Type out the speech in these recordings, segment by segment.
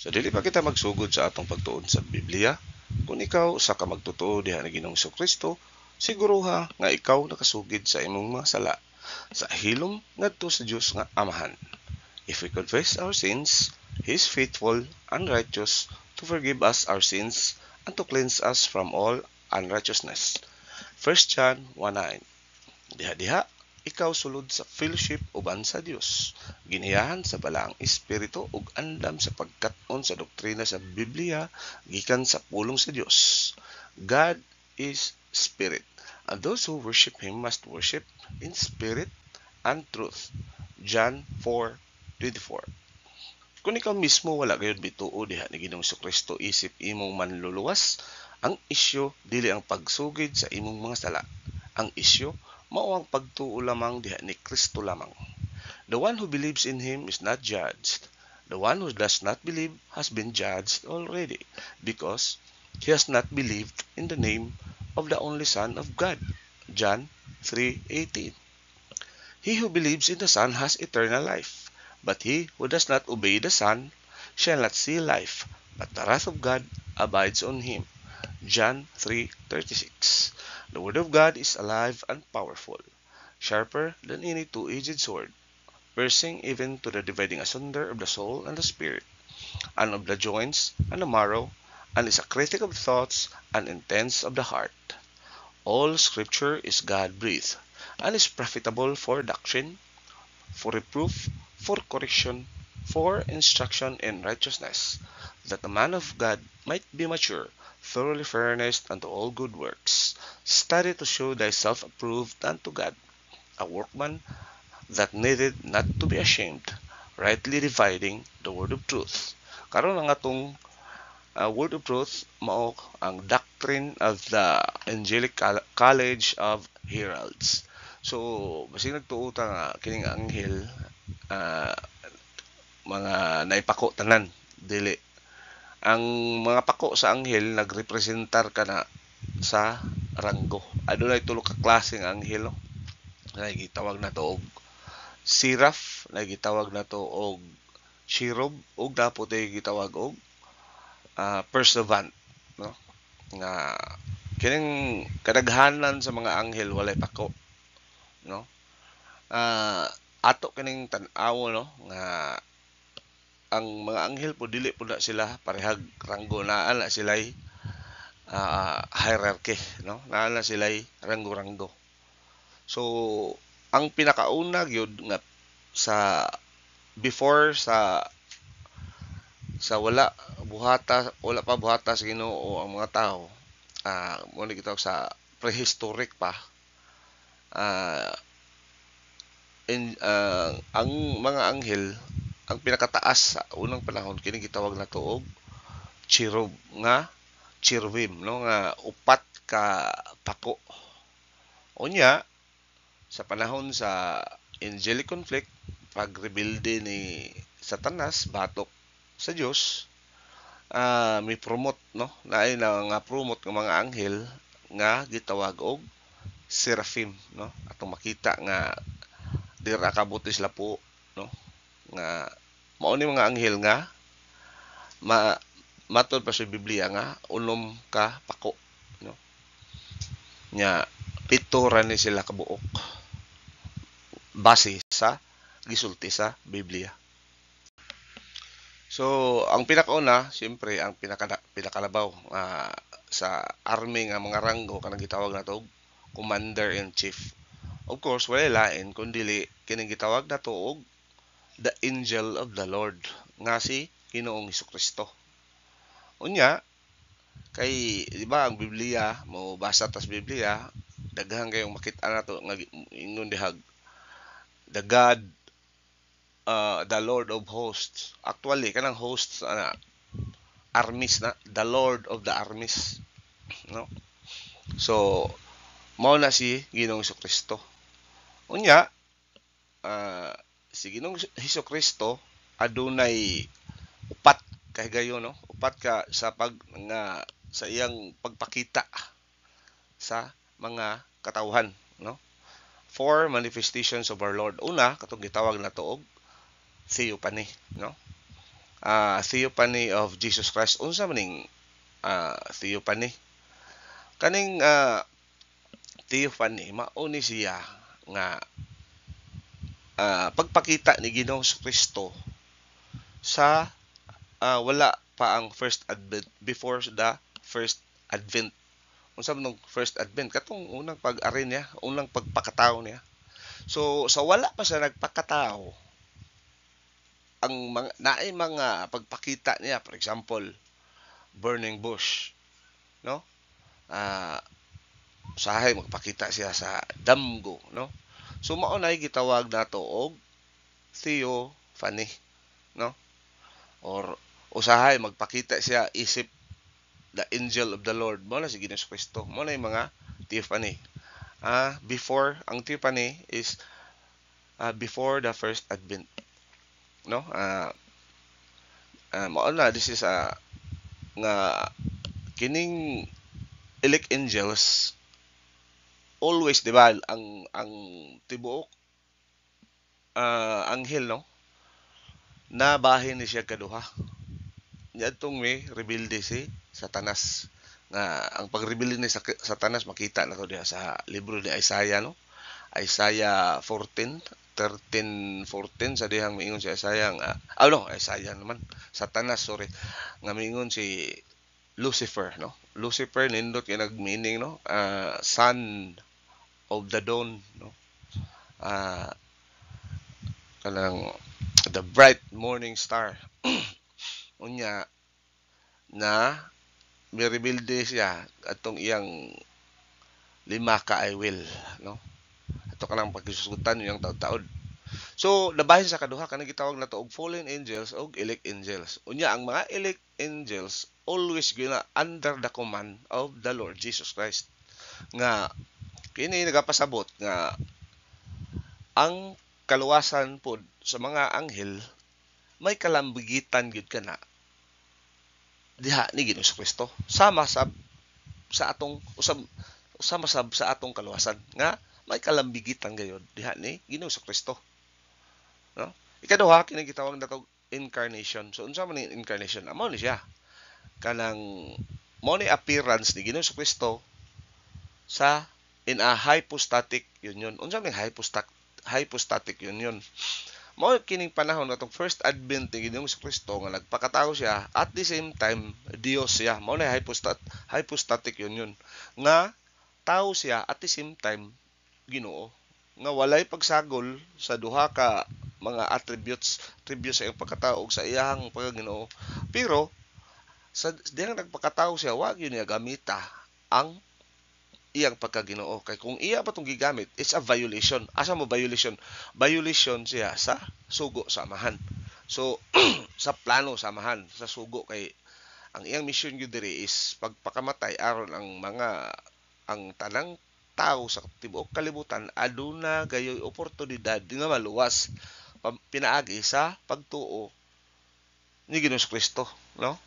So dili pa kita magsugod sa atong pagtuon sa Biblia, kung ikaw sa ka magtotoo diha ni Ginoong Kristo, siguruha nga ikaw nakasugid sa imong mga sala sa hilom ngadto sa Dios nga Amahan. If we confess our sins, He is faithful and righteous to forgive us our sins and to cleanse us from all unrighteousness. 1 John 1:9. Diha-diha ikaw sulod sa fellowship uban sa Dios, giniyahan sa balaang espiritu ug andam sa pagkat-on sa doktrina sa Biblia gikan sa pulong sa Dios. God is spirit, and those who worship Him must worship in spirit and truth. John 4:24. Kung ikaw mismo wala gayud bituo diha ni Ginoong Kristo isip imong manluluwas, ang isyu dili ang pagsugid sa imong mga sala. Ang isyu mao ang pagtuo lamang diha ni Kristo lamang. The one who believes in Him is not judged. The one who does not believe has been judged already, because he has not believed in the name of the only Son of God. John 3:18. He who believes in the Son has eternal life, but he who does not obey the Son shall not see life, but the wrath of God abides on him. John 3:36. The Word of God is alive and powerful, sharper than any two-edged sword, piercing even to the dividing asunder of the soul and the spirit, and of the joints and the marrow, and is a critic of thoughts and intents of the heart. All Scripture is God-breathed, and is profitable for doctrine, for reproof, for correction, for instruction in righteousness, that the man of God might be mature, thoroughly furnished unto all good works. Study to show thyself approved unto God, a workman that needed not to be ashamed, rightly dividing the word of truth. Karon ang atong word of truth mao ang doctrine of the Angelic College of Heralds. So, basig nagtuo ta nga kining anghel mga naipako tanan dili. Ang mga pako sa anghel nagrepresentar kana sa ranggo. Adunay tulo ka klase nga anghel, no? Nagitawag na to og seraph, nagitawag na to og cherub, ug dapat ay gitawag og perseverant, no? Nga kining kadaghanan sa mga anghel walay pako, no? Ato kining tan-aw, no, nga ang mga anghel po dili po na sila parehag ranggo, naa na sila'y hierarchy, no? Naa na sila'y ranggo-ranggo. So ang pinakauna gyud nga sa before sa wala pa buhata sa Ginoo ang mga tao, mo ni gitawag sa prehistoric pa, ang mga anghel ang pinakataas sa unang panahon kini gitawag na tuog cherub nga cherubim, no, nga upat ka pako. Unya sa panahon sa angelic conflict, pag rebelde ni Satanas batok sa Dios, may promote, no, naay na nga promote ng mga anghel nga gitawag og seraphim, no, atong makita nga dira kabuti sila po, no, nga mao ni mga anghel nga matod pa sa Biblia nga unom ka pako, no, nya pito ra ni sila kabuok base sa gisulti sa Biblia. So ang pinakauna siyempre ang pinakalabaw sa army nga mga ranggo kanang gitawag na to commander in chief. Of course wala lain kundi kining gitawag na to og the angel of the Lord nga si Ginoong Hesukristo. Unya kay di ba ang Biblia mo basa tas Biblia daghan kayong makita nato nga ingon dihag the God, the Lord of hosts. Actually kanang hosts armies na, the Lord of the armies, no? So mao na si Ginoong Hesukristo. Unya si Ginoong Hesukristo adunay upat ka higayon, no? Upat ka sa sa iyang pagpakita sa mga katawhan, no? 4 manifestations of our Lord. Una katong gitawag na to og theophany, no? theophany of Jesus Christ. Unsa maning theophany? Kaning theophany mao ni siya nga pagpakita ni Ginoong Kristo sa wala pa ang first advent, before the first advent. Unsa man first advent? Katong unang pag-ari niya, unang pagpakatao niya. So sa wala pa siya nagpakatao, ang mga pagpakita niya, for example, burning bush, no? Usahay magpakita siya sa damgo, no? So mao nay gitawag nato og theophany, no? Or usahay magpakita siya isip the angel of the Lord, mo na si Ginoong Kristo. Mo na yung mga theophany. Before, ang theophany is before the first advent, no? Mao na, this is nga kining elect angels always, di ba, ang tibuok anghel, no, nabahin ni siya kaduha. Niadtong may rebelde si Satanas, nga ang pagrebelde ni Satanas makita na to diha sa libro ni Isaiah, no? Isaiah 13:14 sa dihang miingon si Isaiah Isaiah naman, Satanas, sorry, nga miingon si Lucifer, no? Lucifer nindot kay nag-meaning, no? Son of the dawn, no? Kanang the bright morning star. Unya na mirebilde siya atong iyang lima ka I will, no? Ato kanang pagsusutan yung taud-taud. So nabahin sa kaduha kanang gitawag nato og fallen angels og elect angels. Unya ang mga elect angels always gina under the command of the Lord Jesus Christ. Nga kini nagapasabot nga ang kaluwasan pod sa mga anghel may kalambigitan gyud kana diha ni Ginoong Kristo. Sama sab sa atong sa atong kaluwasan nga may kalambigitan gayud diha ni Ginoong Kristo. No? Ikaduha kini gitawag natog incarnation. So unsa man ni incarnation? Amo ni siya kanang mo ni appearance ni Ginoong Kristo sa in a hypostatic union. Unsa man hypostatic union? Mao kining panahon natong first advent ni Ginoong Kristo nga nagpakatao siya at the same time Dios siya. Mao na hypostatic union nga tao siya at the same time Ginoo, nga walay pagsagol sa duha ka mga attributes sa iyang pagkatao ug sa iyang pagkaginoo. Pero sa dihang nagpakatao siya, wa gyud niya gamita ang iyang pagkaginoo. Kay kung iya pa itong gigamit, it's a violation. Asa mo violation? Violation siya sa sugo samahan. So, sa plano samahan, sa sugo, kay ang iyang mission gyud diri is pagpakamatay aron ang tanang tao sa tibuok kalibutan aduna gayoy oportunidad nga maluwas pinaagi sa pagtuo ni Ginoong Kristo, no?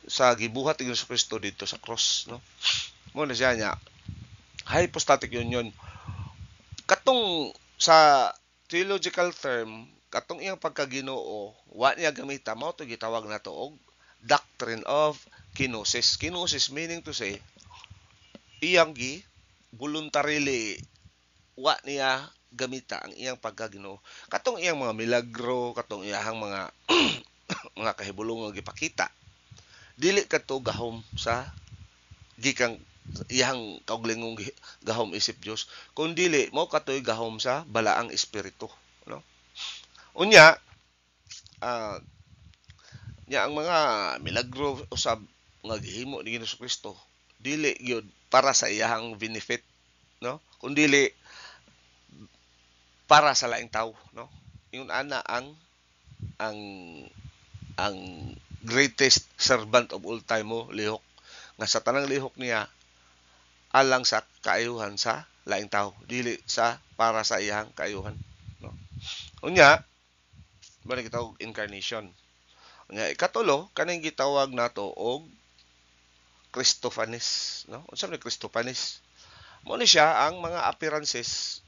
Sa gibuhat ni Ginoong Kristo dito sa cross, no? Mo na siya nya hypostatic union. Katong sa theological term, katong iyang pagkaginoo, wa niya gamita, mao to gitawag nato og doctrine of kenosis. Kenosis meaning to say, iyang voluntarily wa niya gamita ang iyang pagkaginoo. Katong iyang mga milagro, katong iyang mga mga kahibulong nga gipakita, dili kadto gahom sa gikang iyang kaugalingong gahom isip Dios, kun dili mao katoy gahom sa balaang espiritu, no? Unya ang mga milagro usab nga gihimo ni Ginoong Kristo dili gyud para sa iyang benefit, no? Kundi para sa laing tawo, no? Ingon ana ang greatest servant of all time mo lihok, nga sa tanang lihok niya alang sa kaayuhan sa laing tawo, dili sa para sa iyang kaayuhan, no? Unya bali gitawag incarnation. Unya ikatulo kaning gitawag nato og Christophanes, no? Unsa man Christophanes? Mo ni siya ang mga appearances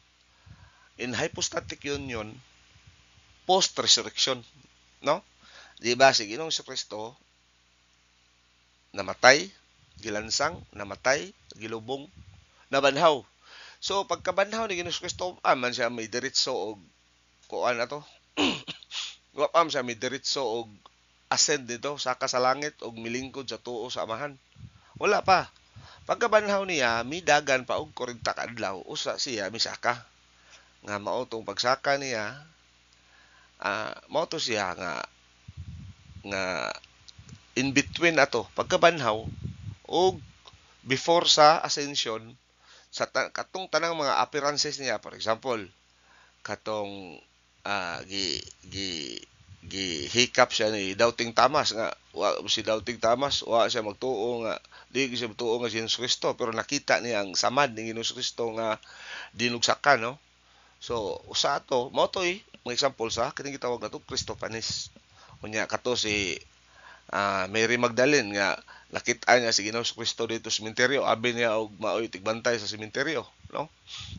in hypostatic union post resurrection, no? Di ba si Ginoong Kristo namatay, gilansang, namatay, gilubong, nabanhaw. So pagkabanhaw ni Ginoong Kristo, man siya may diretso og kuan ato. Wa pa siya may diretso og ascend dito saka sa langit og milingkod sa tuo sa Amahan. Wala pa. Pagkabanhaw niya, midagan pa og 40 ka adlaw usa siya misaka. Nga mao tong pagsaka niya, mao to siya nga in between ato pagkabanhaw og before sa ascension sa katong tanang mga appearances niya, for example katong gihikap siya ni Doubting Thomas nga si Doubting Thomas wa siya magtuo nga di siya magtuo nga si Jesus Cristo, pero nakita niya ang samad ni Jesus Cristo nga dinugsakan, no? So usa ato mao toy mga example sa kining gitawag nato Cristofanes. Unya kato si Mary Magdalene nga nakita niya si Ginoong Kristo dito sa sementeryo, abi niya og maoy tigbantay sa sementeryo, no?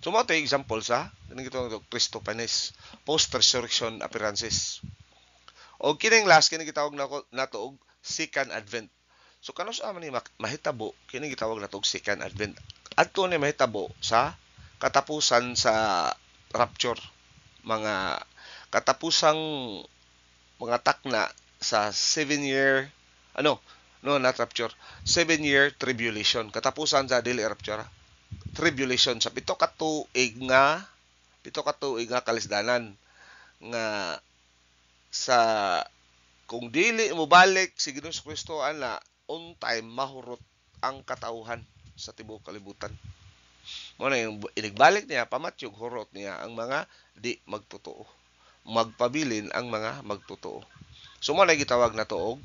So mao toy example sa kining gitawag Cristofanes, post resurrection appearances. O kining last kining gitawag nato og second advent. So kanus man ni mahitabo kining gitawag nato og second advent. Adto ni mahitabo sa katapusan sa rapture, mga katapusang mga takna sa 7-year not rapture, 7-year tribulation, katapusan sa dili rapture, tribulation sa pito ka tuig nga kalisdanan nga sa kung dili mo balik si Ginoong Kristo ana on time mahurot ang katauhan sa tibuok kalibutan. Mo na yung inigbalik niya, pamatyog hurot niya ang mga di magtotoo, magpabilin ang mga magtotoo. So mo na gitawag na to og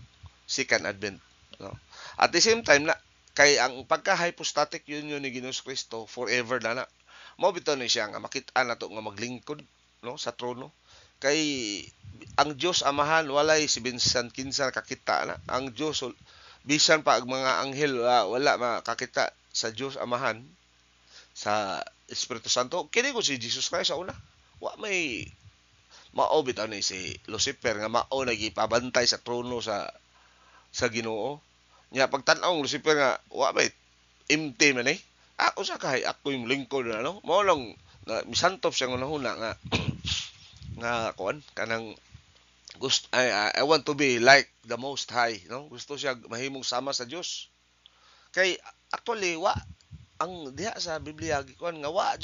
second advent, no? At the same time na kay ang pagka-hypostatic union ni Ginoong Kristo forever na mo bitaw ni siya nga makit-an nato nga maglingkod, no, sa trono. Kay ang Dios Amahan walay si Binsan kinsa kakita na. Ang Dios bisan pa ang mga anghel wala makakita sa Dios Amahan, sa Espiritu Santo. Kini ko si Jesus Christ sa una. Wa may mao bitaw ni si Lucifer nga mao nagipabantay sa trono sa Ginoo. Nya pagtan-aw ng Lucifer nga wa may empty man ako sa kay ako yung lingkod na, no? Mao lang na misantop siya nga nga nga kuan kanang gusto I want to be like the Most High, no? Gusto siya mahimong sama sa Dios. Kay actually wa ang diha sa Biblia gikuan nga wa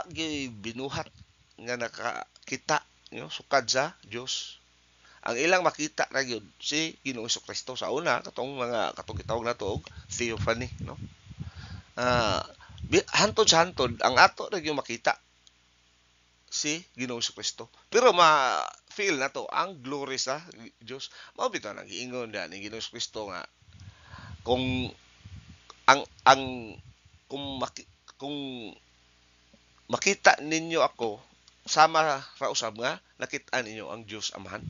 gyud binuhat nga nakakita, no, sukad sa Dios. Ang ilang makita ra gyud si Ginoong Kristo sa una katong gitawag nato og theophany, no? Hantod sa hantod ang ato ra gyud makita si Ginoong Kristo. Pero ma-feel na to ang glory sa Dios. Mao bitaw nang giingon ni Ginoong Kristo nga kung kung makita ninyo ako sama ra usab nga nakit-an ninyo ang Dios Amahan,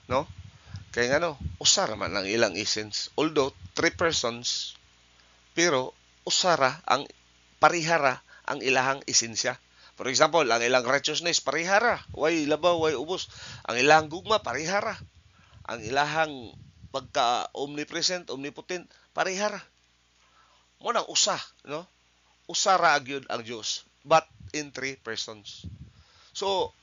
no? Kay ngano usa ra man ang ilang essence, although three persons pero usara ang parihara ang ilahang esensya. For example, ang ilang righteousness parihara, way labaw, way ubos. Ang ilahang gugma parihara. Ang ilahang pagka omnipresent, omnipotent parihara. Mo nang usa, no? Usa ra gyud ang Dios, but in three persons. So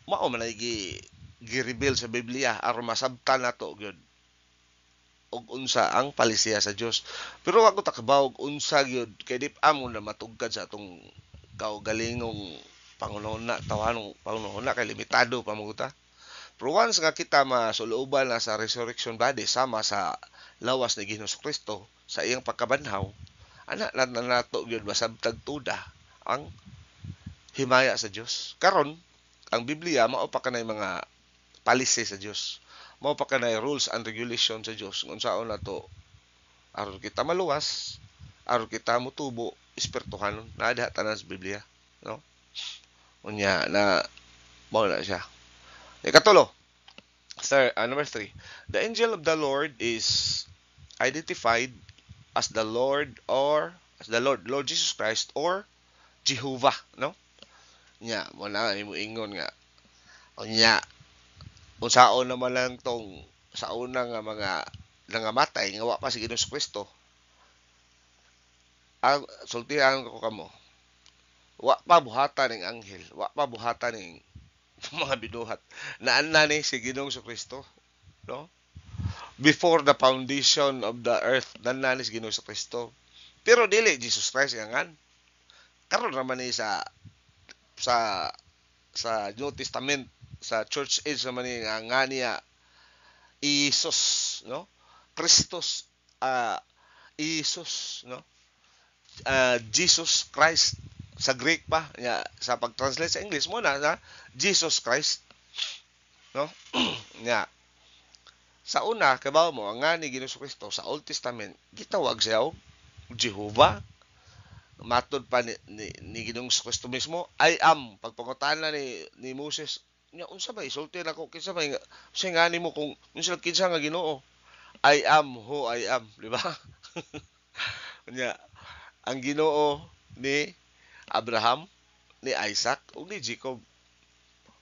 mao man gi-reveal sa Biblia aron masabtan nato gyud og unsa ang palisiya sa Dios. Pero wag ko takabaw og unsa gyud kay di amo na matugkad sa atong kaugalingong pangunahuna, tawanong pangunahuna kay limitado pa mo ta. Pero once nga kita masulooban na sa resurrection body sama sa lawas ni Ginoong Kristo sa iyang pagkabanhaw, ana nato gyud masabtag tuda ang himaya sa Dios. Karon ang Biblia mao pa kanay mga palisi sa Dios. Mao pa kanay rules and regulations sa Dios kung saan nato aron kita maluwas, aron kita motubo espirituhanon na diha tanan sa Biblia, no? Unya na mao na siya. Ikatulo, number 3. The angel of the Lord is identified as the Lord or as the Lord Jesus Christ or Jehovah, no? Nya mo na imo ingon nga unya unsaon naman lang tong sa una nga mga nangamatay nga wa pa si Ginoong Kristo. Ang sultihan ko kamo, wa pa buhatan ng anghel, wa pa buhatan ng mga binuhat. Naanna ni si Ginoong Kristo, no? Before the foundation of the earth, naanna ni si Ginoong Kristo. Pero dili Jesus Christ nga ngan. Karon naman ni sa sa New Testament, sa church age naman ni nga niya Isus, no? Christos, Isus, no? Jesus Christ sa Greek pa ya, sa pag-translate sa English mo na Jesus Christ, no? Nya sa una kabaw mo ang nga ni Ginoong Kristo sa Old Testament gitawag siya og Jehovah. Matod pa ni Ginoong Kristo mismo, I am. Pagpangutana ni Moses, nya unsa ba isulti nako kinsa ba nga nimo kung unsa kinsa nga Ginoo? I am who I am, di ba? Nya ang Ginoo ni Abraham, ni Isaac, ug ni Jacob.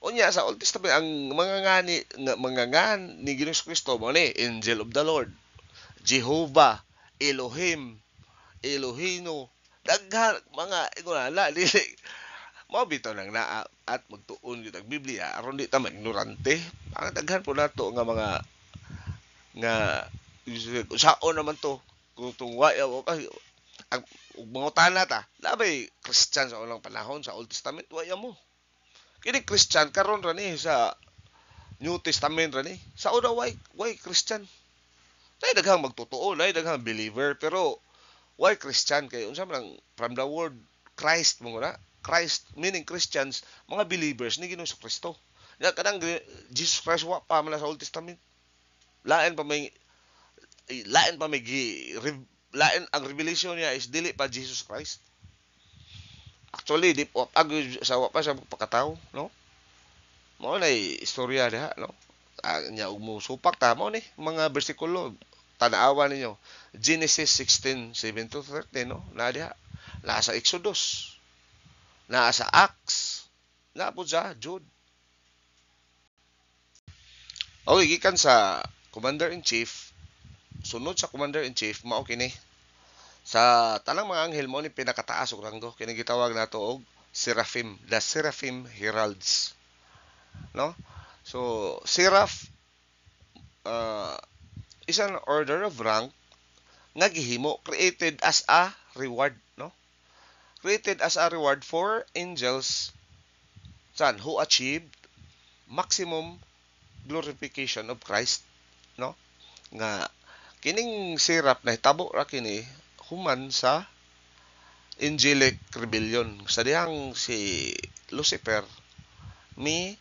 Unya sa Old Testament ang mga nga ni Ginoong Kristo mo ni Angel of the Lord, Jehovah, Elohim, Elohino, daghan mga ignorala dili mao bitaw nang naa at magtuon gyud ang Biblia aron di ta ignorante. Ang daghan po nato nga mga nga saon naman to kung tungwa ang mangutana ta labay Christian sa unang panahon sa Old Testament waya mo kini Christian karon ra ni sa New Testament ra ni sa una why Christian nay daghang magtotoo nay daghang believer pero why Christian kay unsa man from the word Christ mo na Christ meaning Christians mga believers ni Ginoong Kristo. Ya kadang Jesus Christ wa pa man sa Old Testament. Lain pa may lain ang revelation niya is dili pa Jesus Christ. Actually di pa sa wa pa sa pagkatao, no? Mao na istorya diha, no? Nya ug mo supak ta mo ni mga bersikulo tan-awan ninyo. Genesis 16:7-13, no? Na diha. Na sa Exodus. Na sa Acts. Na po sa Jude. Okay, gikan sa Commander-in-Chief. Sunod sa Commander-in-Chief, mao kini. Sa tanang mga anghel mo ni pinakataas og ranggo. Kini gitawag nato og Seraphim. The Seraphim Heralds. No? So, Seraph, is an order of rank nga gihimo created as a reward, no? Created as a reward for angels who achieved maximum glorification of Christ, no? Nga kining sirap na hitabo ra kini human sa angelic rebellion sa dihang si Lucifer mi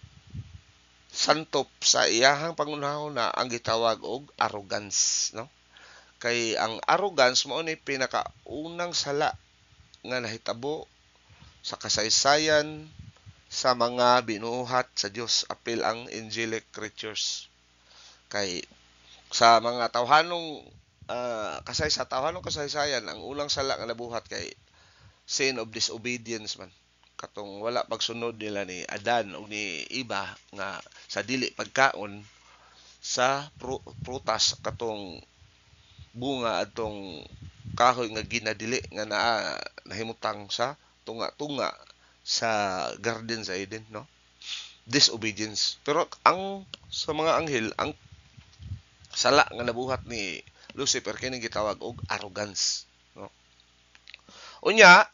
santop sa iyahang pangunahon na ang gitawag og arrogance, no? Kay ang arrogance mao ni pinakaunang sala nga nahitabo sa kasaysayan sa mga binuhat sa Dios apil ang angelic creatures. Kay sa mga tawhanong tawhanong kasaysayan ang ulang sala nga nabuhat kay sin of disobedience man. Katong wala pagsunod nila ni Adan o ni Eva nga sa dili pagkaon sa prutas katong bunga atong kahoy nga ginadili nga nahimutang sa tunga-tunga sa garden sa Eden, no? Disobedience. Pero ang sa mga anghel ang sala nga nabuhat ni Lucifer kini gitawag og arrogance, no? Unya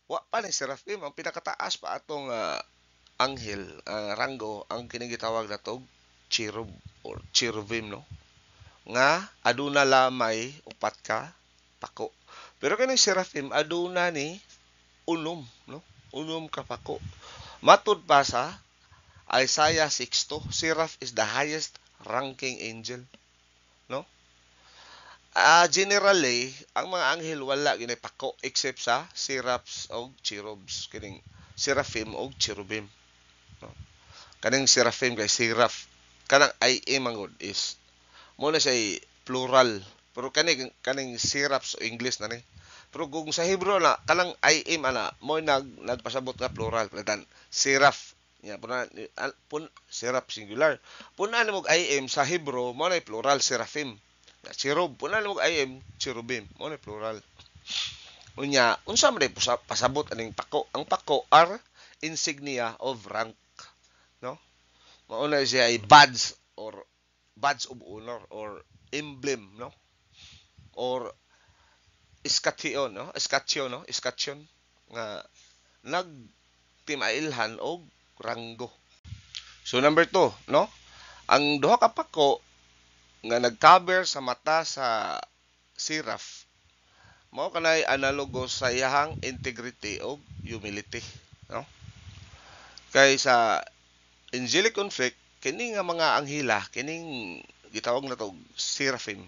wa pa ni Seraphim ang pinakataas pa atong anghel ranggo ang kini gitawag nato cherub or cherubim, no? Nga aduna lamay upat ka pako. Pero kini Seraphim aduna ni unom, no? Unom ka pako. Matud pa sa Isaiah 6:2, Seraph is the highest ranking angel, no? Generally, ang mga anghel wala gini pako except sa seraphs o cherubs, kining seraphim o cherubim, no? Kaning seraphim kay seraph kanang I am angod is mo na say plural pero kaning seraphs o English na ni pero kung sa Hebrew na kanang I am ana mo nagpasabot nga plural dan seraph Ya seraph singular. Puna nimo im sa Hebro mo na plural seraphim. Ya, cherub puna nimo im cherubim mo na plural. Unya, unsa man pasabot aning pako? Ang pako are insignia of rank, no? Mao na siya ay badge of honor or emblem, no? Or escutcheon, no? Escutcheon, no? Escutcheon nga nagtimailhan og ranggo. So number 2, no? Ang duha ka pako nga nagcover sa mata sa seraph mao kanay analogo sa iyahang integrity o humility, no? Kay sa angelic conflict kini nga mga anghela kining gitawag na to seraphim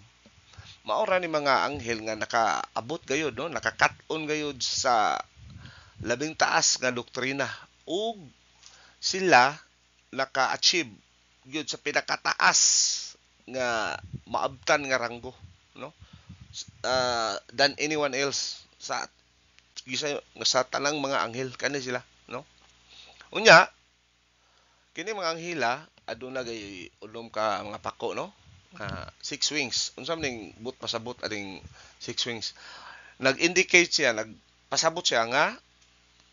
mao ra ni mga anghel nga nakaabot gayud, no? Nakakat-on gayud sa labing taas nga doktrina ug sila naka-achieve gyud sa pinakataas nga maabtan nga ranggo, no? Than anyone else sa sa tanang mga anghel kani sila, no? Unya kini mga anghela aduna gay ulom ka mga pako, no? Six wings. Unsa man ning but pasabot ading six wings? Nag-indicate siya, nagpasabot siya nga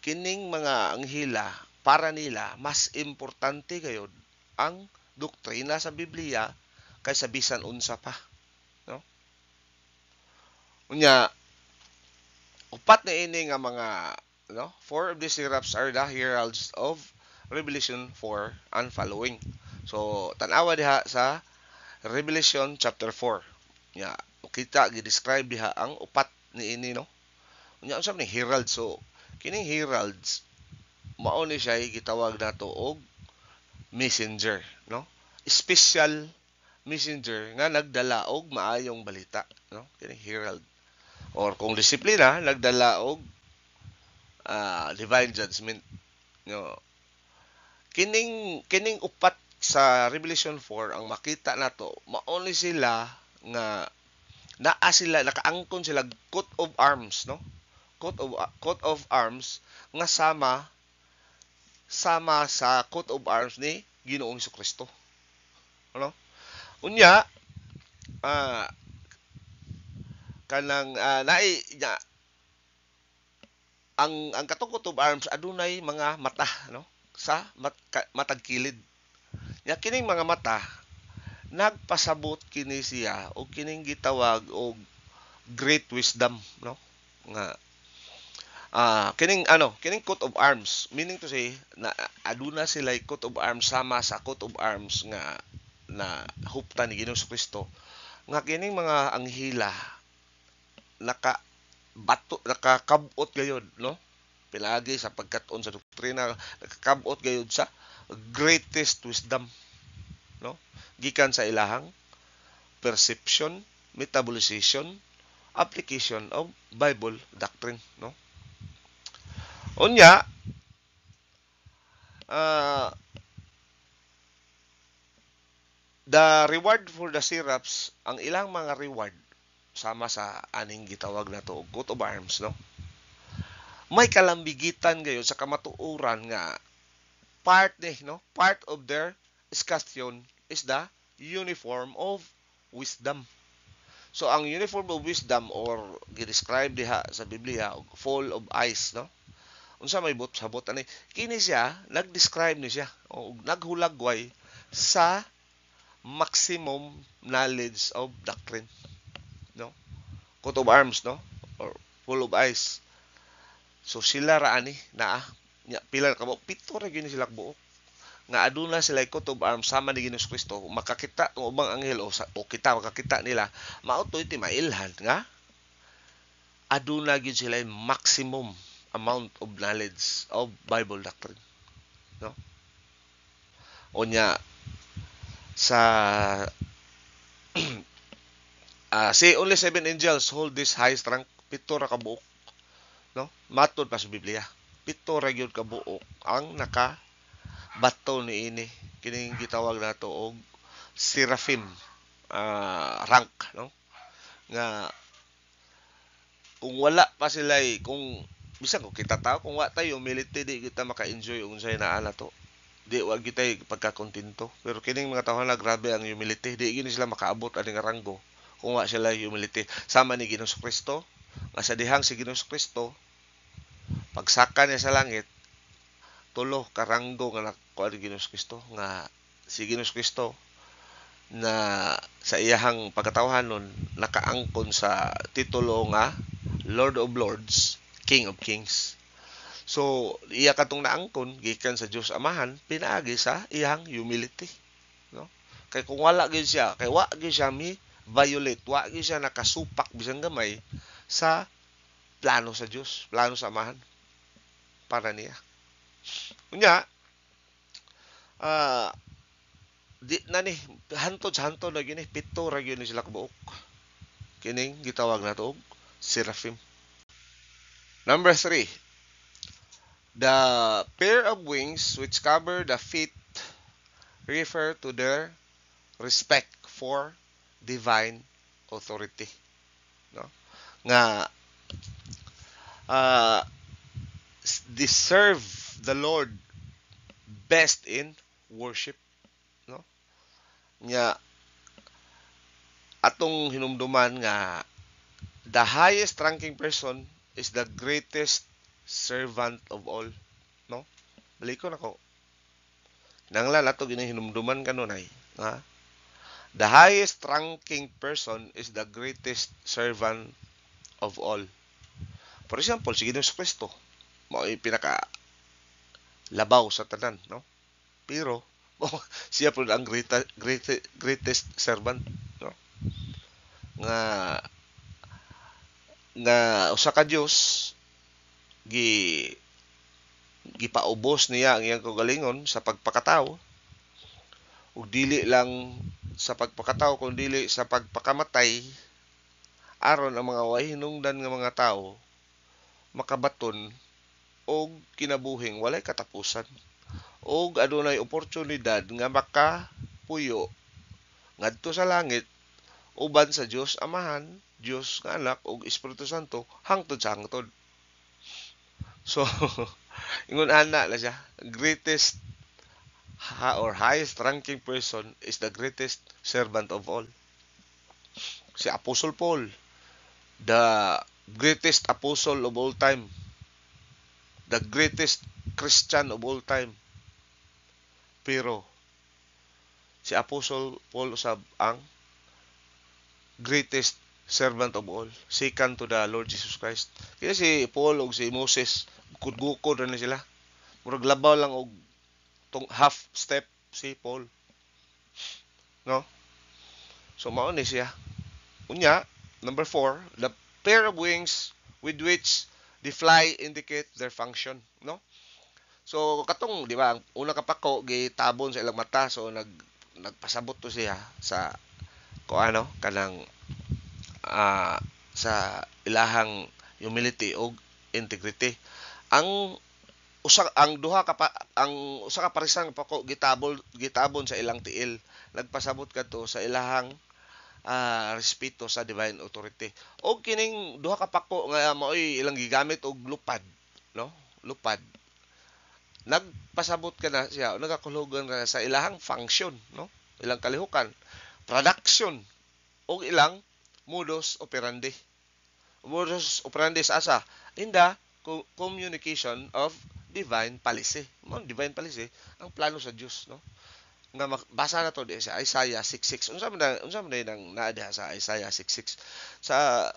kining mga anghela para nila mas importante gayud ang doktrina sa Biblia kaysa bisan unsa pa, no? Unya upat na ini nga mga, no? Four of these seraphs are the heralds of Revelation 4 and following. So tan-awa diha sa Revelation chapter 4. Ya, kita gi-describe diha ang upat ni ini, no? Unya unsa man herald? So kining heralds mao ni siya gitawag nato og messenger, no? Special messenger nga nagdala og maayong balita, no? Kining herald. Or kung disiplina nagdala og divine judgment, no? Kining upat sa Revelation 4 ang makita nato mao ni sila nga naa sila nakaangkon sila coat of arms, no? Coat of arms nga sama sa coat of arms ni Ginoong Jesucristo, ano? Unya kanang naay ang katong coat of arms adunay mga mata, no? Sa matag kilid. Ya kining mga mata nagpasabot kini siya og kining gitawag og great wisdom, no? Nga kining coat of arms meaning to say na aduna sila coat of arms sama sa coat of arms nga na huptan ni Ginoong Kristo nga kining mga anghela nakakabot gayud, no? Pilagi sa pagkat-on sa doktrina nakakabot gayud sa greatest wisdom, no? Gikan sa ilahang perception, metabolization, application of Bible doctrine, no? Unya the reward for the seraphs, ang ilang mga reward sama sa aning gitawag na to coat of arms, no? May kalambigitan gayon sa kamatuoran nga part of their escutcheon is the uniform of wisdom. So ang uniform of wisdom or gi-describe diha sa Biblia full of eyes, no? Unsa may sabot ani? Kini siya nag-describe ni siya o naghulagway sa maximum knowledge of doctrine, no? Coat of arms, no? Or full of eyes. So sila ra ani naa pila ka mo pito ra gyud sila buok nga aduna sila coat of arms sama ni Ginoong Kristo makakita tong ubang anghel o kita makakita nila mao to iti mailhan nga aduna gyud sila maximum amount of knowledge of Bible doctrine, no? Onya sa say only 7 angels hold this highest rank, pito ra ka buok, no? Matod pa sa Biblia pito ra gyud ka buok ang nakabato ni ini kining gitawag nato og seraphim rank, no? Nga kung wala pa sila kung bisan kung kita tao kung wa tayo humility di kita maka-enjoy unsay naa na to, di wa gitay pagkakontento. Pero kining mga tawhana grabe ang humility, di gini sila makaabot ani nga ranggo kung wa sila humility. Sama ni Ginoong Kristo nga sa dihang si Ginoong Kristo pagsaka niya sa langit tulo ka ranggo nga nakuha ni Ginoong Kristo nga si Ginoong Kristo na sa iyahang pagkatawhanon nakaangkon sa titulo nga Lord of Lords, King of Kings. So iya katong naangkon gikan sa Dios Amahan pinaagi sa iyang humility, no? Kay kung wala gyud siya, kay wa gyud siya mi violate, wa gyud siya nakasupak bisan gamay sa plano sa Dios, plano sa Amahan para niya. Unya, ah di na ni hantod sa hantod na gyud ni pito ra gyud ni sila kabuok. Kining gitawag nato og seraphim. Number 3, the pair of wings which cover the feet refer to their respect for divine authority, no? Nga uh, they serve the Lord best in worship, no? Nga atong hinumduman nga the highest ranking person is the greatest servant of all, no? Balik ko nako. Nanglan ato gini hinumduman kanunay, ha? The highest ranking person is the greatest servant of all. For example, si Ginoong Kristo, mao pinaka labaw sa tanan, no? Pero siya po ang greatest servant, no? Nga usa ka Dios gi gipaubos niya ang iyang kaugalingon sa pagpakatao ug dili lang sa pagpakatao kundi dili sa pagpakamatay aron ang mga way hinungdan nga mga tao makabaton og kinabuhing walay katapusan og adunay oportunidad nga makapuyo ngadto sa langit uban sa Dios Amahan, Dios nga Anak ug Espiritu Santo hangtod sa hangtod. So ingon ana na siya, greatest or highest ranking person is the greatest servant of all. Si Apostle Paul, the greatest apostle of all time, the greatest Christian of all time. Pero si Apostle Paul usab ang greatest servant of all, second to the Lord Jesus Christ. Kaya si Paul ug si Moses gukod na sila. Murag labaw lang og half step si Paul, no? So mao ni siya. Unya, number 4, the pair of wings with which the fly indicate their function, no? So katong di ba, ang una kapako gitabon sa ilang mata, so nagpasabot to siya sa ko ano kanang sa ilahang humility o integrity. Ang usa ka parisang pako gitabon sa ilang tiil, nagpasabot kadto sa ilahang respeto sa divine authority. O kining duha ka pako nga mao'y ilang gigamit og lupad, no? Lupad. Nagpasabot ka na siya, nagakulugan ka na sa ilahang function, no? Ilang kalihukan, production o ilang modus operandi. Modus operandi sa asa in the communication of divine policy. Divine policy ang plano sa Dios, no? Nga basa na to di sa Isaiah 6:6. Unsa man nang naa diha sa Isaiah 6:6. Sa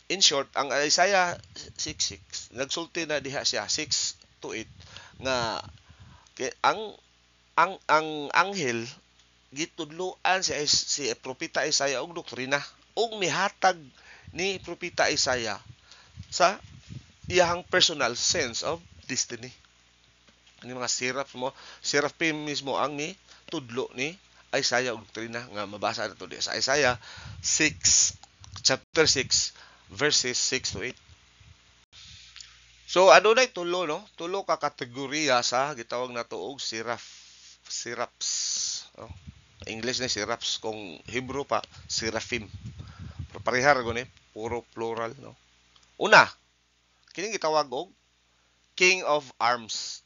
in short, ang Isaiah 6:6 nagsulti na diha siya 6-8 nga ang anghel gitudloan si propeta Isaiah og doktrina og mihatag ni propeta Isaiah sa iyang personal sense of destiny. Ini mga seraphim mismo ang ni tudlo ni Isaiah og doktrina nga mabasa nato di sa Isaiah 6 chapter 6 verses 6-8. So adunay tulo, no? Tulo ka kategorya sa gitawag nato og seraphs, no? English ni seraphs, kung Hebrew pa seraphim. Pero parehar gani puro plural, no? Una, kining gitawag og King of Arms.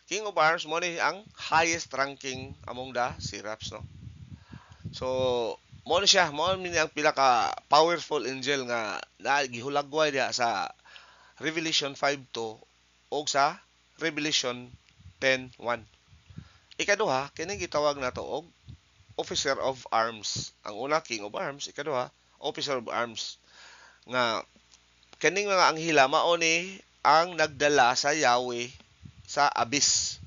King of Arms mo ni ang highest ranking among the seraphs, no. So mo ni siya, mo ni ang pinaka powerful angel nga gihulagway diha sa Revelation 5:2 o sa Revelation 10:1. Ikaduha, kining gitawag nato og officer of arms. Ang una, king of arms. Ikaduha, officer of arms. Nga, kining mga anghela, mao ni ang nagdala sa Yahweh sa abyss.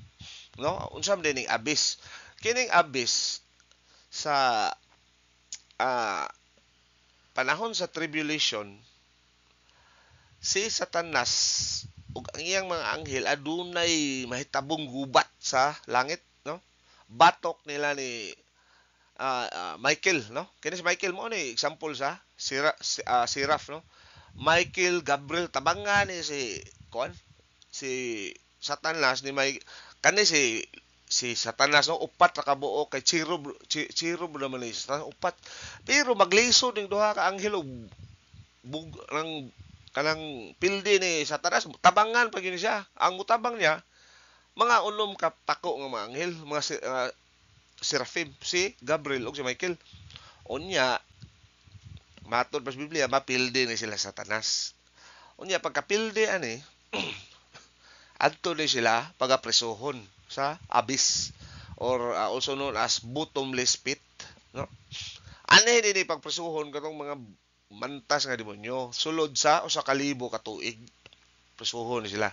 No? Unsam din ning abyss. Kining abyss sa ah, panahon sa tribulation, si Satanas ug ang iyang mga anghel adunay mahitabong gubat sa langit, no? Batok nila ni Michael, no? Kini si Michael mo ni example sa Seraph, no? Michael, Gabriel, tabangan ni si kuan, si Satanas ni may kani si Satanas, no, upat ra kabuo kay cherub naman ni Satanas, upat, pero maglisod ning duha ka anghel og bug ng kanang pildi ni Satanas, tabangan pa gini siya. Ang mutabang niya mga unom ka pako nga mga anghel, mga seraphim, si Gabriel ug si Michael. Unya matod pa sa Biblia, mapildi ni sila Satanas. Unya pagkapildi ani adto ni sila pagapresohon sa abyss, or also known as bottomless pit, no. Ani dinhi pagpresohon katong mga mantas nga demonyo sulod sa usa ka libo ka tuig, presohon ni sila,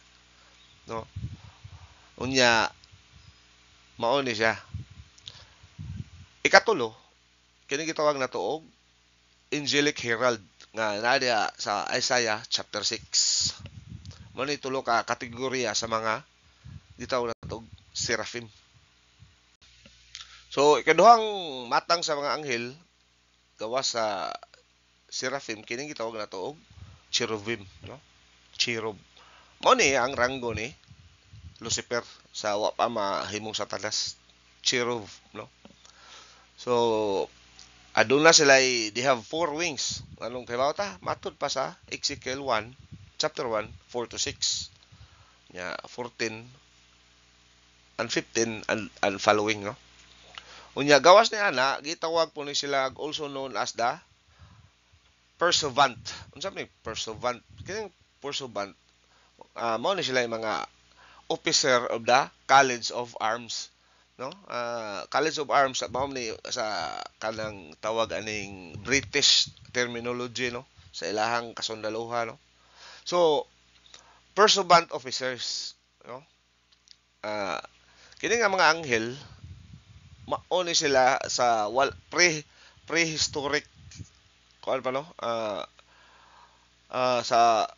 no. Unya mao ni siya. Ikatulo, kini gitawag nato og angelic herald nga naa sa Isaiah chapter 6. Mao ni tulo ka kategorya sa mga gitawag nato og seraphim. So ikaduhang matang sa mga anghel gawas sa seraphim, kini gitawag nato og cherubim, no? Cherub. Mao ni ang ranggo ni Lucifer sa wa pa mahimong Satanas, cherub, no? So aduna sila, they have four wings. Anong kaibaw ta? Matud pa sa Ezekiel 1, chapter 1, 4 to 6. Ya, 14 and 15 and following, no? Unya gawas ni ana, gitawag po ni sila also known as the pursuivant. Unsa may pursuivant? Kining pursuivant, mao ni sila yung mga officer of the College of Arms, no. College of Arms mao ni sa kanang tawag aning British terminology, no, sa ilahang kasundaluha, no. So pursuivant officers, no. Kini nga mga anghel mao ni sila sa prehistoric kuan pa, no, sa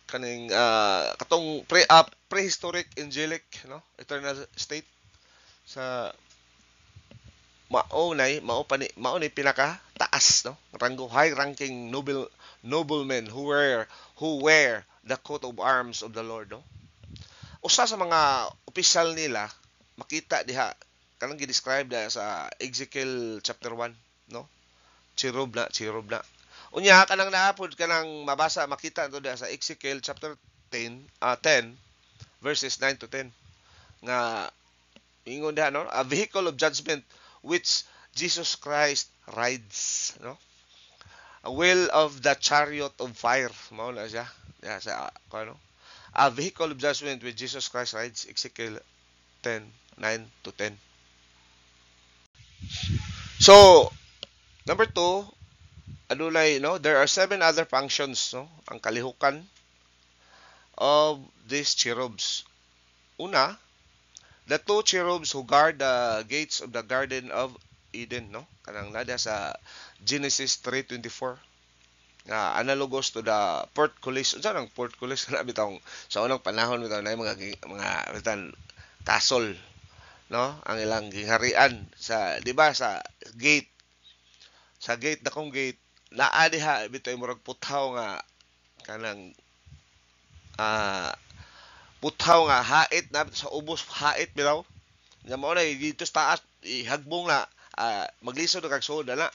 kaning katong prehistoric angelic, no, eternal state sa mao ni pinaka taas, no, ranggo, high ranking noblemen who wear the coat of arms of the Lord, no. Usa sa mga opisyal nila makita diha kanang gi-describe da sa Ezekiel chapter 1, no. Cherub na. Unya kanang naapod kanang mabasa makita to sa Ezekiel chapter 10 verses 9 to 10 nga ingon diha, no, a vehicle of judgment which Jesus Christ rides, no. A wheel of the chariot of fire, mao na siya. Diha sa ano, a vehicle of judgment which Jesus Christ rides, Ezekiel 10:9 to 10. So number 2, adunay, no, there are 7 other functions, no, ang kalihukan of these cherubs. Una, the 2 cherubs who guard the gates of the Garden of Eden, no, kanang nada sa Genesis 3:24 nga analogous to the portcullis. Unsa nang portcullis na bitong sa unang panahon bitaw na mga bitan castle, no, ang ilang giharian sa, di ba, sa gate, dakong gate naa diha bitoy murag puthaw nga kanang puthaw nga hait na sa ubos, hait bitaw nga mao na dito sa taas ihagbong na, maglisod na kag suod na,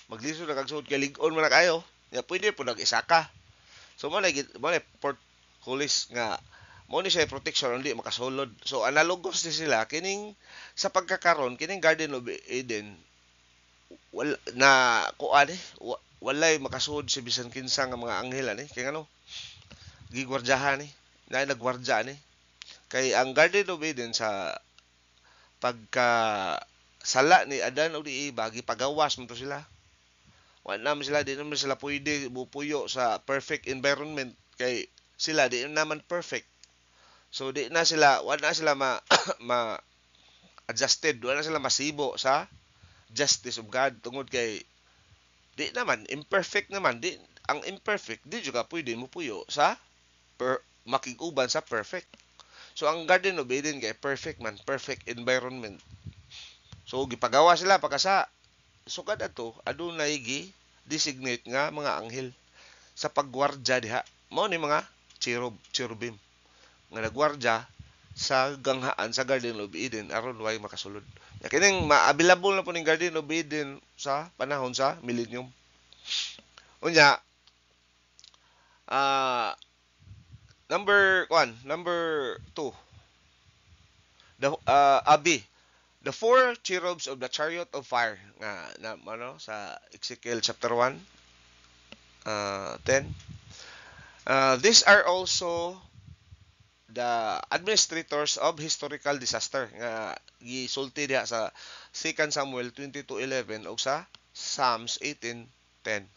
maglisod na kag suod kay lig-on man na kayo, nga pwede po nag-isaka. So mao na portcullis nga Mao ni siya protection hindi makasulod. So analogous din sila kining sa pagkakaron kining Garden of Eden wala na kuan walay makasulod si bisan kinsa nga mga anghel ani kay ano gigwardyahan ni na nagwardya ni kay ang Garden of Eden sa pagka sala ni Adan o di Eva gipagawas mo to sila. Wala naman sila, di naman sila pwede bupuyo sa perfect environment kay sila di naman perfect. So di na sila, wala na sila ma adjusted, wala na sila masibo sa justice of God tungod kay di naman imperfect naman, di ang imperfect di juga pwede mo puyo sa makiguban sa perfect. So ang Garden of Eden kay perfect man, perfect environment. So gipagawa sila pagkasa sukad ato adunay gi designate nga mga anghel sa pagwardya diha. Mao ni mga cherubim nga nagwardya sa ganghaan sa Garden of Eden aron way makasulod. Kining ma-available na po ning Garden of Eden sa panahon sa millennium. Unya number 2. The four cherubs of the chariot of fire nga ano sa Ezekiel chapter 1 10. These are also the administrators of historical disaster nga gisulti diha sa 2 Samuel 22:11 ug sa Psalms 18:10.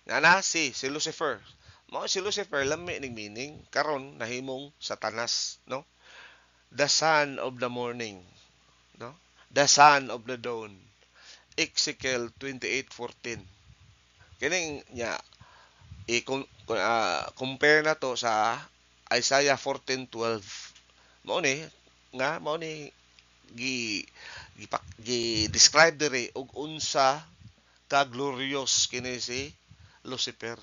Nga si Lucifer. Mao si Lucifer lami ning meaning karon nahimong Satanas, no? The son of the morning, no? The son of the dawn. Ezekiel 28:14. Kining nya compare na to sa Isaiah 14:12. Mao ni gi describe diri og unsa ka glorious kini si Lucifer.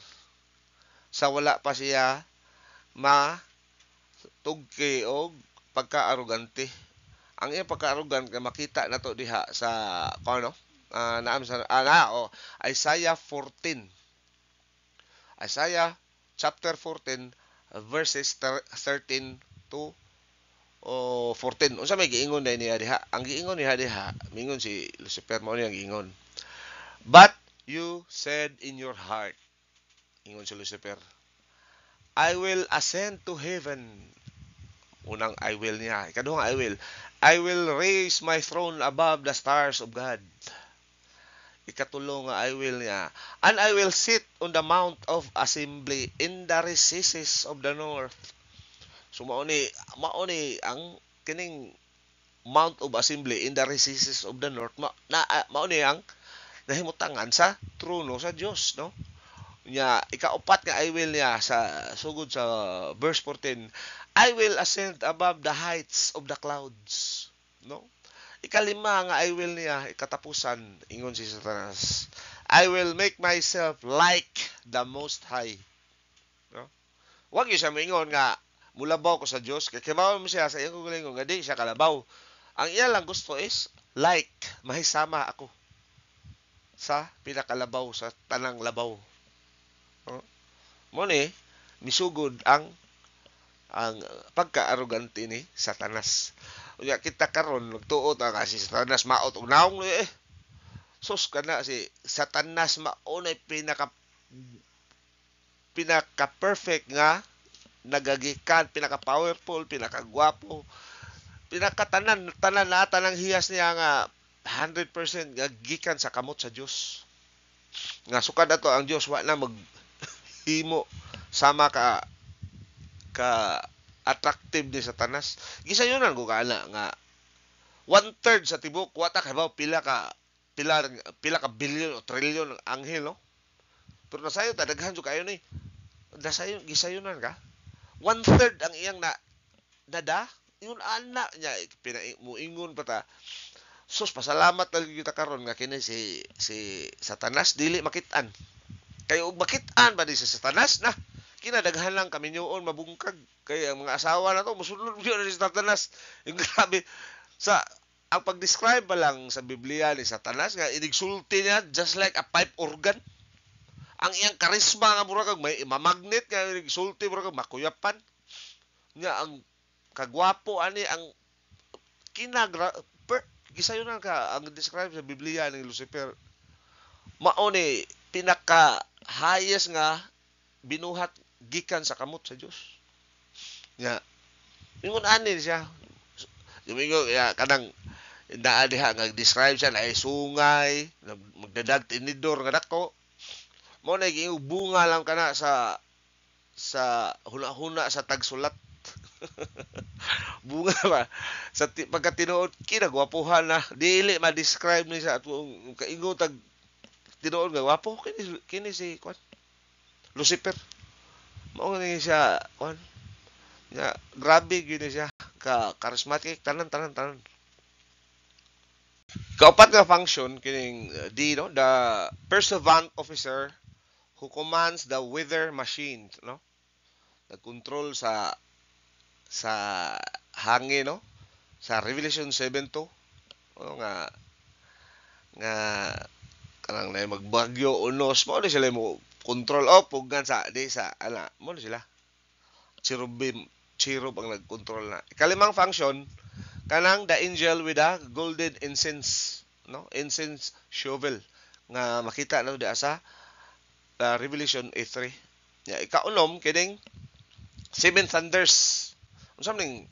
Sa wala pa siya tugki og pagka-arrogante. Ang iyang pagka-arrogant nga makita nato diha sa naam sa Isaiah 14. Isaiah chapter 14 verses 13 to 14. Unsa may giingon niya diha? Ang giingon niya diha, mingon si Lucifer mao ni ang giingon. But you said in your heart, ingon si Lucifer, I will ascend to heaven. Unang I will niya. Ikaduhang I will raise my throne above the stars of God. Ikatulo nga I will niya. And I will sit on the mount of assembly in the recesses of the north. So mao ni ang kining mount of assembly in the recesses of the north. Mao ni ang nahimutangan sa trono sa Dios, no? Nya ikaupat nga I will niya sa sugod sa verse 14, I will ascend above the heights of the clouds, no? Ikalima nga I will niya ikatapusan ingon si Satanas, I will make myself like the most high, no? Wag gyud siya moingon nga mulabaw ko sa Dios kay kibaw mo siya sa iyang kugalingon nga di siya kalabaw. Ang iya lang gusto is like mahisama ako sa pinakalabaw sa tanang labaw. Mo ni misugod ang pagka-arrogante ni Satanas. Unya kita karon nagtuo ta kasi Satanas maot og naong sus kana si Satanas mao nay pinaka perfect nga nagagikan, pinaka powerful, pinaka gwapo, pinaka tanang hiyas niya nga 100% nga gikan sa kamot sa Dios. Nga sukad ato ang Dios wa na maghimo sama ka attractive ni Satanas. Gisayunan ko kana nga 1/3 sa tibok wata kay pila ka billion o trillion ng anghel, no? Pero nasayo ta daghan jud kayo ni. Gisayunan ka. 1/3 ang iyang nada yun ana niya muingon pa ta. Sus pasalamat lagi kita karon nga kini si Satanas dili makitaan. Kay og makitaan ba di si Satanas na kinadaghan lang kami nyoon mabungkag kay ang mga asawa na to mosulod gyud ni Satanas. Yung grabe sa ang pag-describe ba lang sa Biblia ni Satanas nga inigsulti niya just like a pipe organ. Ang iyang karisma nga mura kag may mamagnet nga inigsulti mura kag makuyapan. Nya ang kagwapo ani ang kinagra gisayon ka ang describe sa Biblia ni Lucifer mao ni pinaka highest nga binuhat gikan sa kamot sa Dios. Nya ingon ani siya. Domingo ya kanang naa diha nga describe siya na ay sungay, magdadag tinidor nga dako. Mo na giing bunga lang kana sa huna-huna sa tagsulat. Bunga ba sa pagkatinuod kinagwapuhan na dili ma-describe ni sa atong kaingon tag tinuod nga wapo kini si kwan Lucifer. Mao ni siya kwan nya grabe gini siya ka charismatic tanan. Kaupat nga function kining D no, the pursuivant officer who commands the weather machine no, nagkontrol sa hangin no, sa Revelation 7:2 no, nga kanang na magbagyo unos mo ni sila mo control pugan sa di sa ana mo ni sila cherub ang nagkontrol na. Ikalimang function kanang the angel with a golden incense no, incense shovel nga makita na diya sa Revelation 8:3. Ya ikaunom kining seven thunders. Unsa ning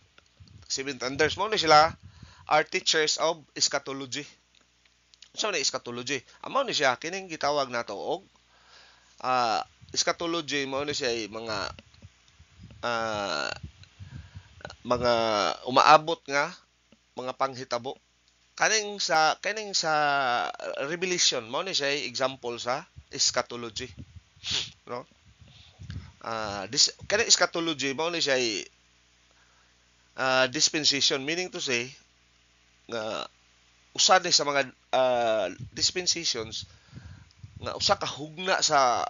seven thunders mo ni sila are teachers of eschatology. Unsa ni eschatology? Amo ni siya kining gitawag nato og eschatology mao ni siya uh, mga umaabot nga mga panghitabo kaning sa Revelation mao ni siya example sa eschatology no. Kaning eschatology mao ni siya dispensation, meaning to say nga usa ni sa mga dispensations nga usa ka hugna sa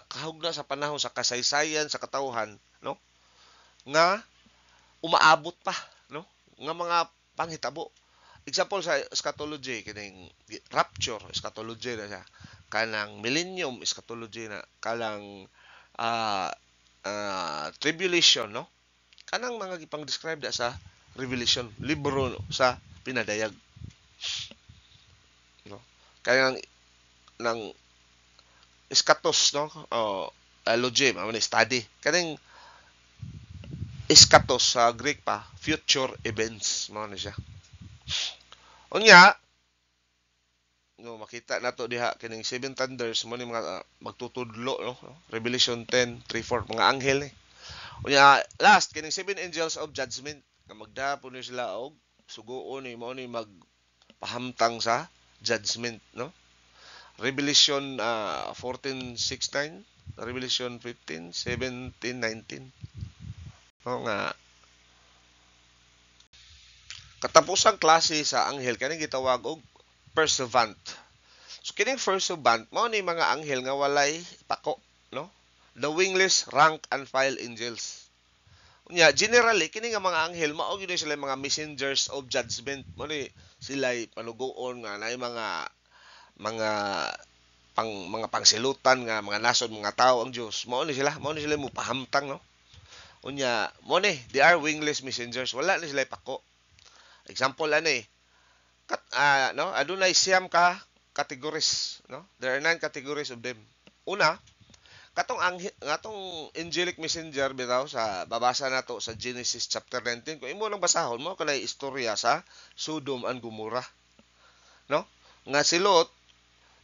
kahugna sa panahon sa kasaysayan sa katawhan no, nga umaabot pa no, nga mga panghitabo. Example sa eschatology kining rapture eschatology na siya, kanang millennium eschatology na, kanang tribulation no, kanang mga gipang describe da sa Revelation libro no, sa pinadayag no, kanang nang eskatos no, logi mao ni study kaning eskatos sa Greek pa future events mao ni siya. Unya no, makita nato diha kining seven thunders mo ni mga magtutudlo no, Revelation 10:3-4 mga anghel ni. Unya last kining seven angels of judgment nga magdapon ni sila og sugoon ni mao ni magpahamtang sa judgment no. Revelation 14:6-9, Revelation 15:17-19 no, nga katapusang klase sa anghel kani gitawag og pursuivant. So kining pursuivant mao ni mga anghel nga walay pako no, the wingless rank and file angels. Unya generally kini nga mga anghel mao gyud sila mga messengers of judgment, mao ni sila panugoon nga naay mga pangsilutan nga mga nasod mga tao ang Dios. Mao ni sila mo pahamtang no. Unya mo ni they are wingless messengers, wala ni sila pako. Example ani no, adunay siyam ka categories no, there are 9 categories of them. Una, katong angelic messenger bitaw sa babasa nato sa Genesis chapter 19 kung imo lang basahon mo kanay istorya sa Sodom and Gomorrah no, nga si Lot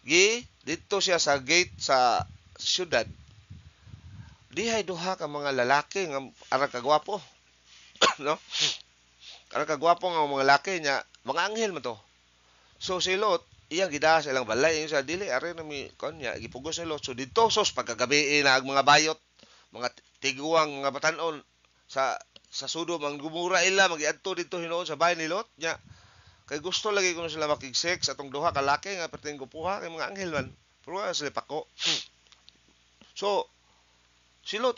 dito siya sa gate sa syudad, dihay duha ka mga lalaki nga ara kagwapo no, ara kagwapo nga mga lalaki nya mga anghel man to. So si Lot iyang gida sa ilang balay sa dili are na mi kon nya gipugos ni Lot. So dito sos pagkagabi na ang mga bayot mga tiguang nga batan-on sa Sodom ang Gomorrah ila magiadto dito hinuon sa bahay ni Lot nya kay gusto lagi kuno sila makig-sex atong duha ka lalaki nga perting gupuha kay mga anghel man pero wala sila pako. So si Lot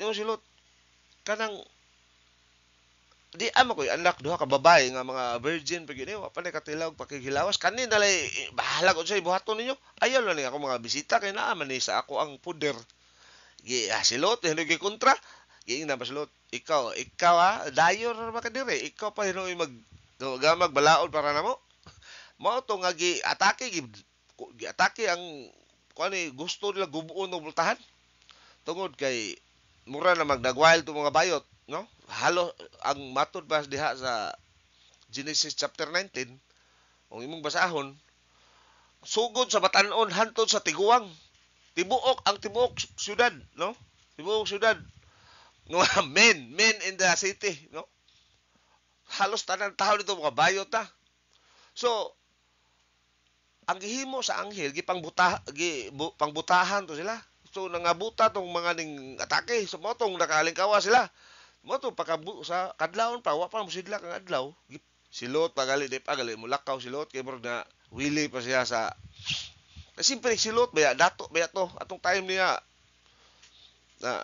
kanang di ama koy anak duha ka babae nga mga virgin pag yun wa pa na katilaw pakihilawas kanin dalay bahala ko sa buhaton ninyo, ayaw lang ni ako mga bisita kay naa man ni sa ako ang puder si Lot hindi kontra giingnan pa si Lot. Ikaw dayon ra ba ka dire? Ikaw pa hinuoy gamag balaod para namo. Mao to nga gi-atake ang kuan ni gusto nila gubuon og bultahan. Tungod kay mura na magdagwild to mga bayot, no? Halo ang matud ba diha sa Genesis chapter 19, kung imong basahon, sugod sa batan-on hantod sa tiguang. Tibuok syudad, no? Tibuok syudad. Nga men in the city, no? Halos tanan tawo dito mga bayot ta. So, ang gihimo sa anghel pangbutahan to sila. So nangabuta tong mga ning atake, so mo tong nakalingkawa sila. Mo to sa kadlawon pa wa pa mo sidlak ang adlaw. Silot pagali di pagali mulakaw silot kay murag na wili pa siya sa simpre silot baya dato baya to atong time niya na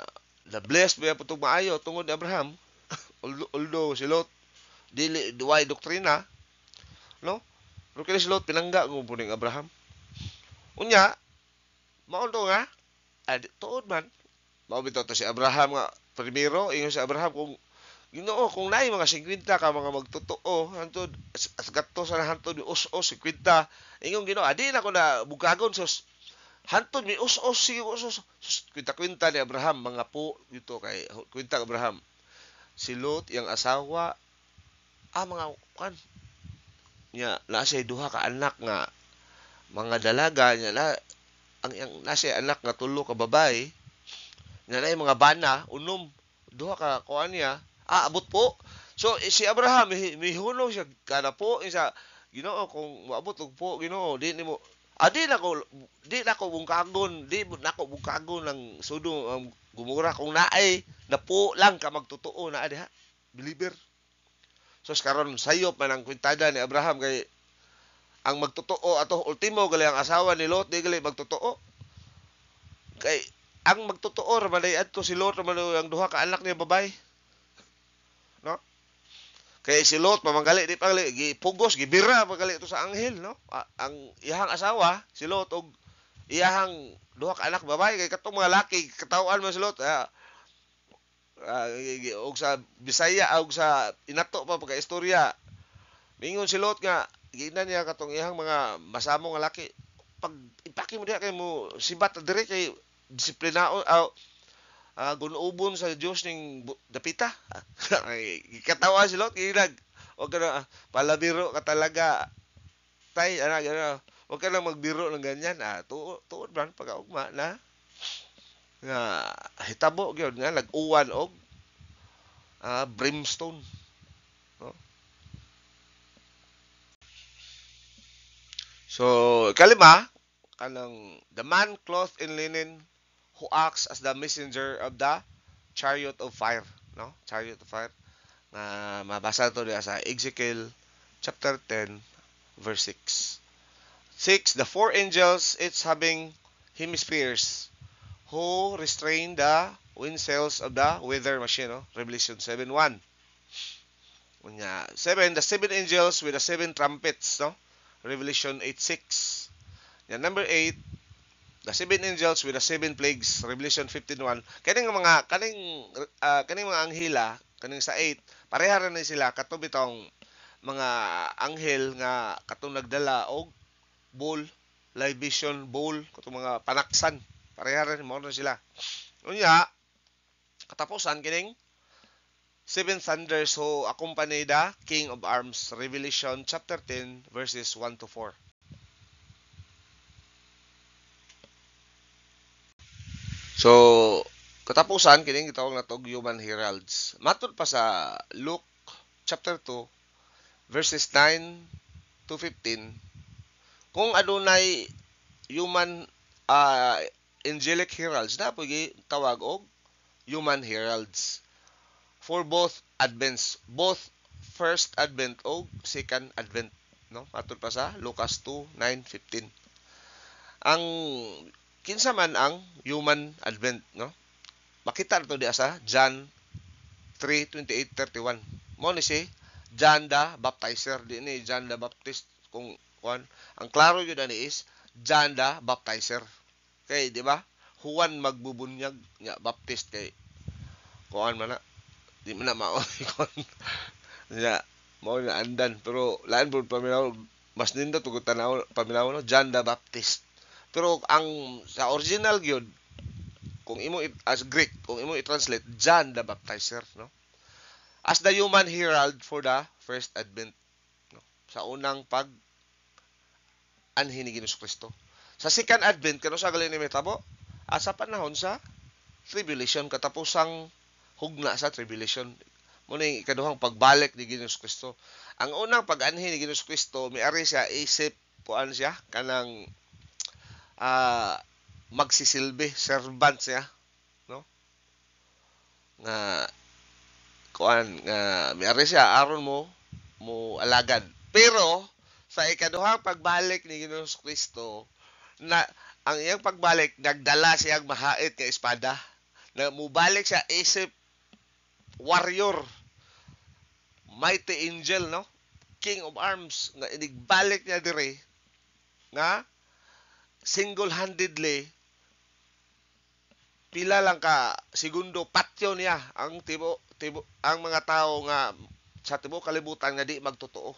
blessed baya putong maayo tungod ni Abraham. Although silot dili duway doktrina, no? Pero kini silot pinangga ng puning Abraham. Unya, mao to nga tuod man. Mao bitaw to si Abraham nga primero ingon si Abraham kung Ginoo kung naay mga 50 ka mga magtotoo hantod gato sa hantod us-us 50 ingon Ginoo adi na ko na bugagon so hantod mi us-us sige us-us kwenta ni Abraham mga po dito kay kwenta Abraham si Lot yang asawa mga kan nya nasa duha ka anak nga mga dalaga nya na ang nasa anak nga tulo ka babae nya na mga bana unom duha ka kuan niya abot po. So si Abraham mihunong siya kada po isa Ginoo kung moabot og po Ginoo di nimo di na ko bungkagon di na ko bungkagon ng Sodom Gomora kung naay na po lang ka magtotoo na diha believer. So karon sayop man ang kwintada ni Abraham kay ang magtotoo ato ultimo gali ang asawa ni Lot di gali magtotoo kay ang magtotoo ra man adto si Lot ra man ang duha ka anak niya babae, no? Kay si Lot mamanggali di pagali gipugos gibira pagali to sa anghel, no? Ang iyang asawa si Lot og iyang duha ka anak babae kay katong mga laki katawan man si Lot og sa Bisaya og sa inato pa pagka istorya mingon si Lot nga ginan niya katong iyang mga masamo nga laki pag ipaki mo diha kay mo sibat dire kay disiplinao gunubon sa Dios ning dapita. Katawa si Lot gilag og kana palabiro ka talaga tay ana wag ka lang magbiro ng ganyan tuod man pagkaugma na nga hitabo gyud nga nag-uwan og brimstone, no? So kalima kanang the man clothed in linen who acts as the messenger of the chariot of fire, no? Chariot of fire na mabasa to diya sa Ezekiel chapter 10 verse 6. 6 the four angels each having hemispheres who restrain the wind sails of the weather machine, no? Revelation 7:1. Unya 7 the seven angels with the seven trumpets, no? Revelation 8:6. Yan number 8 the seven angels with the seven plagues, Revelation 15:1. Kaning mga anghela kaning sa 8 pareha ra ni sila katong bitong mga anghel nga katong nagdala og bowl, libation bowl katong mga panaksan pareha ra mo na sila. Unya katapusan kining seven thunders who accompany the king of arms, Revelation chapter 10 verses 1 to 4. So, katapusan kining gitawag natog human heralds. Matud pa sa Luke chapter 2 verses 9 to 15 kung adunay human angelic heralds na pagi tawag og human heralds for both advents, both first advent og second advent, no? Matud pa sa Lucas 2:9-15. Ang kinsa man ang human advent, no? Makita nato diya sa John 3:28-31. Mo ni si John the Baptizer, di ni John the Baptist kung kuan. Ang klaro gyud ani is John the Baptizer. Kay di ba? Juan magbubunyag nga Baptist kay kuan man na di man na mao kon nya mao na andan pero lain pud paminaw mas nindot ug tanaw paminaw no John the Baptist. Pero ang sa original gyud kung imo as Greek kung imo i-translate John the Baptizer no, as the human herald for the first advent no, sa unang pag anhi ni Ginoong Kristo. Sa second advent kano sa gali ni metabo asa panahon sa tribulation, katapusang hugna sa tribulation. Muna yung ikaduhang pagbalik ni Ginoong Kristo. Ang unang pag-anhi ni Ginoong Kristo, may-ari siya isip kuan siya kanang magsisilbi, servant siya, no? Nga kuan nga may-ari siya aron mo alagad. Pero sa ikaduhang pagbalik ni Ginoong Kristo, na ang iyang pagbalik nagdala siyang mahait nga espada. Na mubalik siya isip warrior, mighty angel, no? King of arms nga inigbalik niya dire nga single-handedly pila lang ka segundo patyo niya ang ang mga tao nga sa tibuok kalibutan nga di magtotoo.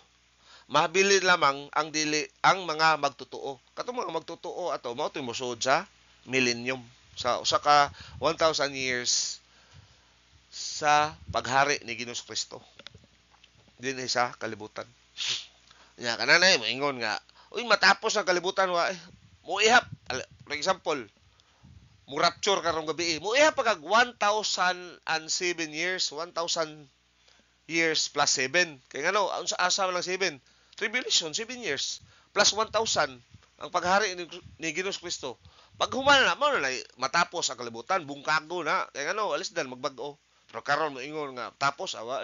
Mabili lamang ang mga magtotoo. Katong mga magtotoo ato mao toy mosud sa millennium sa usa ka 1,000 years sa paghari ni Ginoong Kristo dinhi sa kalibutan. Nya kananay moingon nga, uy matapos ang kalibutan wa mo ihap. For example, mo rapture karong gabi, mo ihap pag 1,007 years, 1,000 years plus 7. Kay ngano, unsa asa lang 7? Tribulation 7 years plus 1,000 ang paghari ni Ginoong Kristo. Pag human na mo na matapos ang kalibutan, bungkago na. Kay ngano, alis dan magbag-o. Pero karon moingon nga tapos awa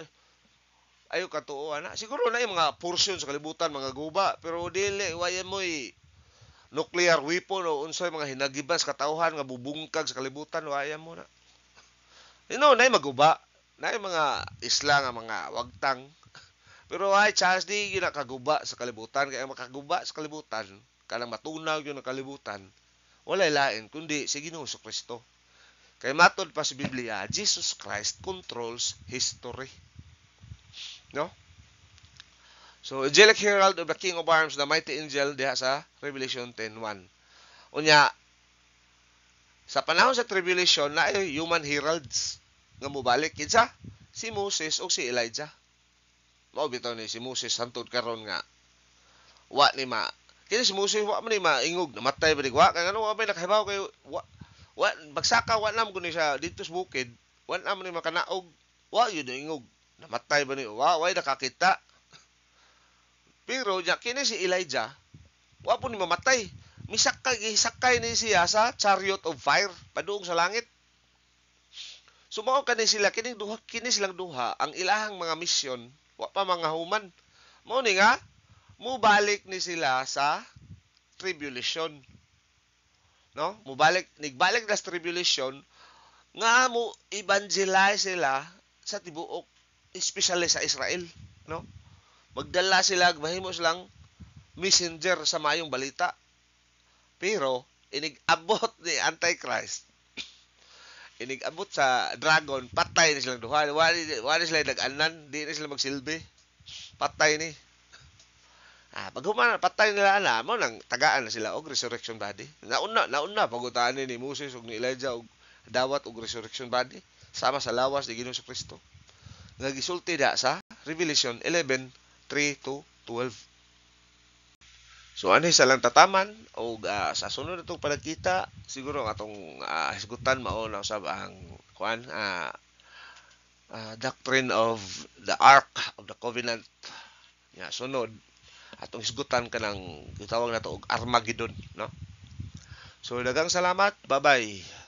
ayo katuo ana. Siguro na yung mga portion sa kalibutan mga guba, pero dili wayan mo'y nuclear weapon o unsay mga hinagibas katawhan nga bubungkag sa kalibutan wayan mo na. Na maguba, na mga isla nga mga wagtang. Pero ay chance di gyud kaguba sa kalibutan, kaya makaguba sa kalibutan kanang matunaw yun ang kalibutan. Walay lain kundi si Ginoong Kristo. Kay matod pa sa Biblia, Jesus Christ controls history. No? So, angelic herald of the King of Arms, the mighty angel diha sa Revelation 10:1. Unya, sa panahon sa tribulation na ay human heralds nga mobalik kinsa si Moses o si Elijah. Mao bitaw ni si Moses hantod karon nga wa ni ma kini si Moses wa man ni maingog namatay ba digwa kay ano wa may nakahibaw kay wa bagsaka wa nam kun siya dito sa bukid wa nam ni makanaog wa yun ingog namatay ba ni wa way nakakita. Pero nya kini si Elijah wa po ni mamatay, misakay ni siya sa chariot of fire padung sa langit. Sumao kani sila kini silang duha ang ilahang mga misyon wa pa mga human. Mao ni nga mubalik ni sila sa tribulation. No? Nigbalik na sa tribulation nga mo evangelize sila sa tibuok, especially sa Israel, no? Magdala sila, mahimo silang messenger sa mayong balita. Pero inig-abot ni Antichrist. Inig-abot sa dragon, patay ni silang duha. Wala sila nag-anan, di na sila magsilbi. Patay ni. Pag humana, patay nila mo nang tagaan na sila og resurrection body. Nauna pagutaan ni Moses ug ni Elijah og dawat og resurrection body sama sa lawas ni Ginoong Kristo. Nga gisulti da sa Revelation 11:3-12. So ani sa lang tataman og sa sunod natong panagkita siguro ang atong hisgutan mao na usab ang kuan doctrine of the Ark of the Covenant. Ya sunod atong hisgutan kanang gitawag nato og Armageddon, no? So daghang salamat, bye-bye.